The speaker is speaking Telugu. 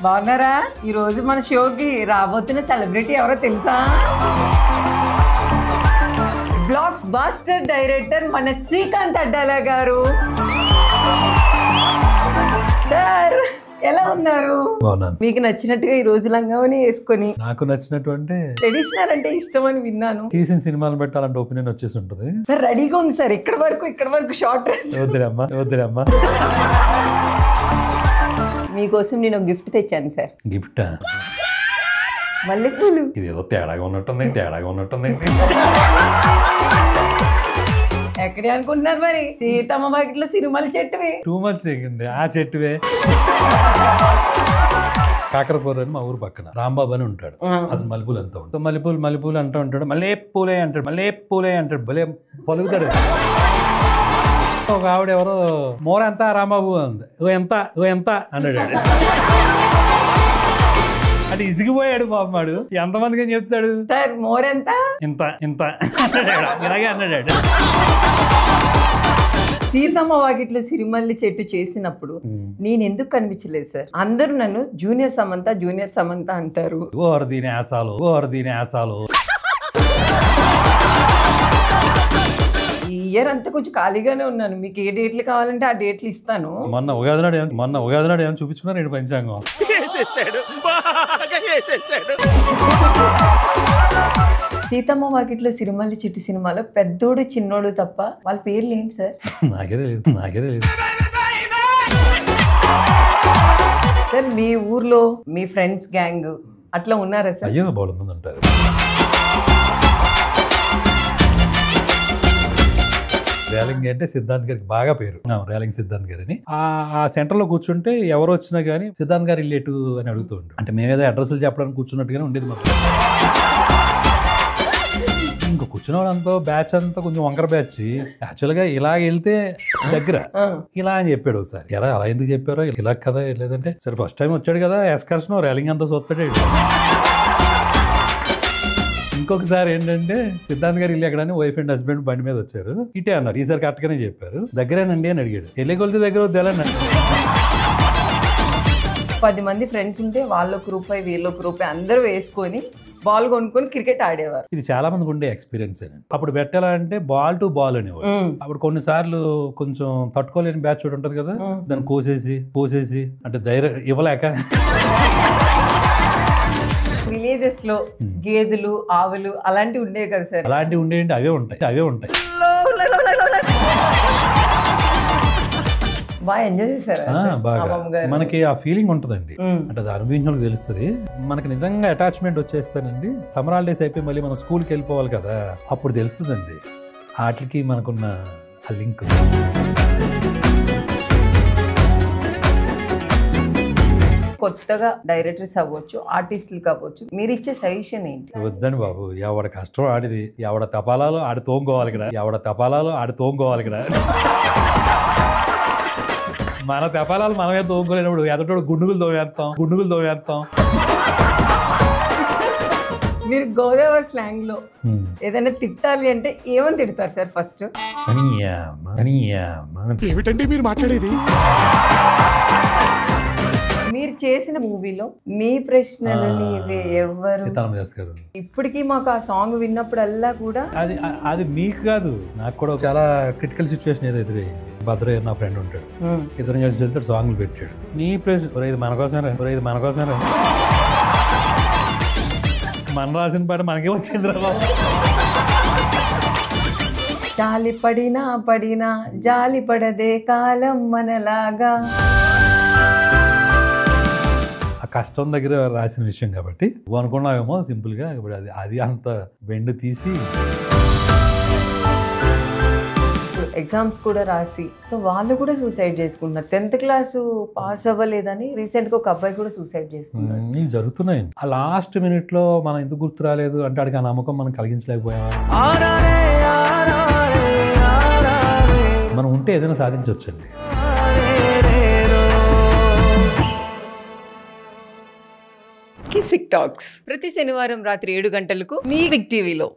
బాగున్నారా? ఈ రోజు మన షోకి రాబోతున్న సెలబ్రిటీ ఎవరో తెలుసా? బ్లాక్ బాస్టర్ డైరెక్టర్ మన శ్రీకాంత్ అడ్డాల గారు. సార్ ఎలా ఉన్నారు? మీకు నచ్చినట్టుగా ఈ రోజు లంగావని వేసుకొని నాకు నచ్చినట్టు అంటే ట్రెడిషనల్ అంటే ఇష్టం అని విన్నాను. తీసిన సినిమాలు పెట్టాలంటే ఒపీనియన్ వచ్చేసి ఉంటుంది. సార్ రెడీగా ఉంది సార్. ఇక్కడ వరకు షార్ట్ డ్రెస్. వద్దులేమ్మా మీకోసం నేను ఒక గిఫ్ట్ తెచ్చాను సార్. గిఫ్టా? మల్లెపూలు. ఇదేదో తేడాగా ఉన్నట్టుంది. ఎక్కడే అనుకుంటున్నారు మరి? సీతమ్మ వాకిట్లో సినిమాల చెట్టువి. టూ మచ్ ఆ చెట్టువే. కాకరపూర్ అని మా ఊరు పక్కన రాంబాబు అని ఉంటాడు. అది మల్లెపూలు అంతా ఉంటుంది. మల్లెపూలు అంటూ ఉంటాడు. మళ్ళీ పూలే అంటాడు. భలే పలుకుతాడు. ఒక ఆవిడ ఎవరో మోర ఎంత రాంబాబు అంది. ఎంత అన్నాడు. అంటే ఇసిగిపోయాడు పాపమాడు. ఎంతమందికి అని చెప్తాడు సార్ మోర్ ఎంత ఇంత ఇలాగే అన్నాడు. సీతమ్మ వాకిట్లో సిరిమల్లి చెట్టు చేసినప్పుడు నేను ఎందుకు కనిపించలేదు సార్? అందరూ నన్ను జూనియర్ సమంత అంటారు. ఓర్ దీని ఆశాలు. ఈ ఇయర్ అంతా కొంచెం ఖాళీగానే ఉన్నాను. మీకు ఏ డేట్లు కావాలంటే ఆ డేట్లు ఇస్తాను. మొన్న ఉగాది నాడు ఏమైనా చూపించుకున్నారు నేను పంచాంగం. సీతమ్మ వాకిట్లో సిరిమల్లి చెట్టు సినిమాలో పెద్దోడు చిన్నోడు తప్ప వాళ్ళ పేర్లు ఏంటి సార్? నాకే తెలియదు. సార్ మీ ఊర్లో మీ ఫ్రెండ్స్ గ్యాంగ్ అట్లా ఉన్నారా సార్? అయ్యో బాగుంది అంటారు. రేలింగ్ అంటే సిద్ధాంత్ గారికి బాగా పేరు. రేలింగ్ సిద్ధాంత్ గారు అని. ఆ సెంటర్ లో కూర్చుంటే ఎవరు వచ్చినా గానీ సిద్ధాంత్ గారు రిలేటివ్ అని అడుగుతూ ఉంటాడు. అంటే మేమేదో అడ్రస్లు చెప్పడానికి కూర్చున్నట్టుగానే ఉండేది మాకు. ఇంకా కూర్చున్న వాళ్ళంతా బ్యాచ్ అంతా కొంచెం వంకర బ్యాచ్. యాక్చువల్ గా ఇలా వెళ్తే దగ్గర ఇలా అని చెప్పాడు ఒకసారి. ఎలా అలా ఎందుకు చెప్పారో ఇలా కదా లేదంటే సరే ఫస్ట్ టైం వచ్చాడు కదా ఎస్కర్షన్ రేలింగ్ అంతా చూస్తాడు. ఇంకొకసారి ఏంటంటే సిద్ధాంత్ గారు ఇల్లు ఎక్కడని వైఫ్ అండ్ హస్బెండ్ బండి మీద వచ్చారు. ఇటే అన్నారు. ఈసారి కరెక్ట్ గానే చెప్పారు. దగ్గరేనండి అని అడిగాడు. వెళ్ళే కొలితే దగ్గర వద్దాలన్నాడు. 10 మంది ఫ్రెండ్స్ ఉంటే వాళ్ళొక రూపాయి వీళ్ళొక రూపాయి అందరూ వేసుకొని బాల్ కొనుక్కొని క్రికెట్ ఆడేవారు. ఇది చాలా మందికి ఉండే ఎక్స్పీరియన్స్. అప్పుడు పెట్టాలంటే బాల్ టు బాల్ అనేవారు. అప్పుడు కొన్నిసార్లు కొంచెం తట్టుకోలేని బ్యాచ్ ఒకటి ఉంటది కదా, దాన్ని కోసేసి అంటే ధైర్యం ఇవ్వలేక విలేజెస్ లో గేదెలు ఆవులు అలాంటివి ఉండేవి కదా సార్? అలాంటివి ఉండేవి. అవే ఉంటాయి. బాగా ఎంజాయ్ చేశారు. బాగా మనకి ఆ ఫీలింగ్ ఉంటదండి. అంటే అది అనుభవించిన తెలుస్తుంది. మనకి నిజంగా అటాచ్మెంట్ వచ్చేస్తానండి. సమ్మర్ హాలిడేస్ అయిపోయి మళ్ళీ మనం స్కూల్కి వెళ్ళిపోవాలి కదా, అప్పుడు తెలుస్తుందండి వాటికి మనకున్న ఆ లింక్. కొత్తగా డైరెక్టర్స్ అవ్వచ్చు, ఆర్టిస్టులు కావచ్చు, మీరు ఇచ్చే సజెషన్ ఏంటి? వద్దని బాబు, ఎవడ కష్టం ఆడిది. ఎవడ తపాలాలు ఆడి తోంకోవాలి కదా. మన తపాలాలు మనమే తోముకోలేనప్పుడు ఎదటోడు గుండుగులు తోమేస్తాం. మీరు గోదావరి స్లాంగ్ లో ఏదైనా తిట్టాలి అంటే ఏమని తిడతారు సార్? ఫస్ట్ ఏమిటండి మీరు మాట్లాడేది? మీరు చేసిన మూవీలో నీ ప్రశ్నలు నీవే ఎవరు ఇప్పటికీ మాకు ఆ సాంగ్ విన్నప్పుడల్లా కూడా అది మీకు కాదు, నాకు కూడా చాలా క్రిటికల్ సిచ్యువేషన్ ఏదో ఎదురైంది. భద్రయ్య నా ఫ్రెండ్ ఉంటాడు, ఇద్దరు కలిసి వెళ్తాడు, సాంగ్లు పెట్టాడు. నీ ప్రశ్న ఇది మన కోసమేరా మన రాసిన పాట మనకే వచ్చింది రా బాబు. జాలి పడినా జాలి పడదే కాలం మనలాగా. ఆ కష్టం దగ్గర రాసిన విషయం కాబట్టి అనుకున్నావేమో సింపుల్ గా. ఇప్పుడు అది అంత బెండ్ తీసి ఎగ్జామ్స్ కూడా రాసి సో వాళ్ళు కూడా సూసైడ్ చేసుకుంటున్నారు. 10th క్లాస్ పాస్ అవ్వలేదని రీసెంట్ గా ఒక అబ్బాయి కూడా సూసైడ్ చేసుకున్నారు. ఇవి జరుగుతున్నాయి. ఆ లాస్ట్ మినిట్ లో మనం ఎందుకు గుర్తు రాలేదు అంటే అడిగి ఆ నమ్మకం మనం కలిగించలేకపోయామా? మనం ఉంటే ఏదైనా సాధించవచ్చండి. కిసిక్ టాక్స్ ప్రతి శనివారం రాత్రి 7 గంటలకు మీ బిగ్ టీవీలో.